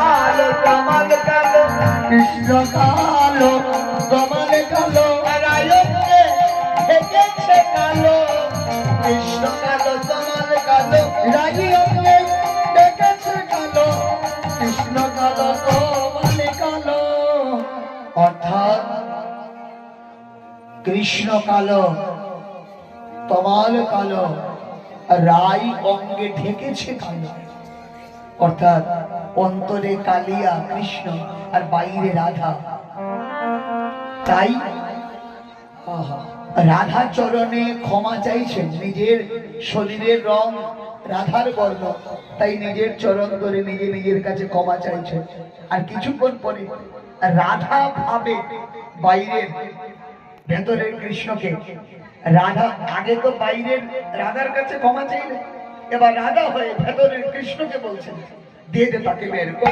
কালো কমল কালো কৃষ্ণ কালো কমল কালো রায়কে ঢেকেছে কালো কৃষ্ণ কালো কমল কালো রাজি অঙ্গে ডেকেছে কালো কৃষ্ণ কালো কমল কালো। অর্থাৎ কৃষ্ণ কালো তমাল কালো রাই অঙ্গে ঢেকেছে কালো। অর্থাৎ অন্তরে কালিয়া কৃষ্ণ আর বাইরে রাধা। তাই রাধা চরণে ক্ষমা চাইছেন। নিজের শরীরের রং রাধার বর্ণ, তাই নিজের চরণ ধরে নিজে নিজের কাছে ক্ষমা চাইছেন। আর কিছুক্ষণ পরে রাধা ভাবে বাইরের ভেতরের কৃষ্ণকে। রাধা আগে তো বাইরের রাধার কাছে ক্ষমা চাইলেন, এবার রাধা হয়ে ভেতরের কৃষ্ণকে বলছেন দিয়ে দে তাকে বের কর।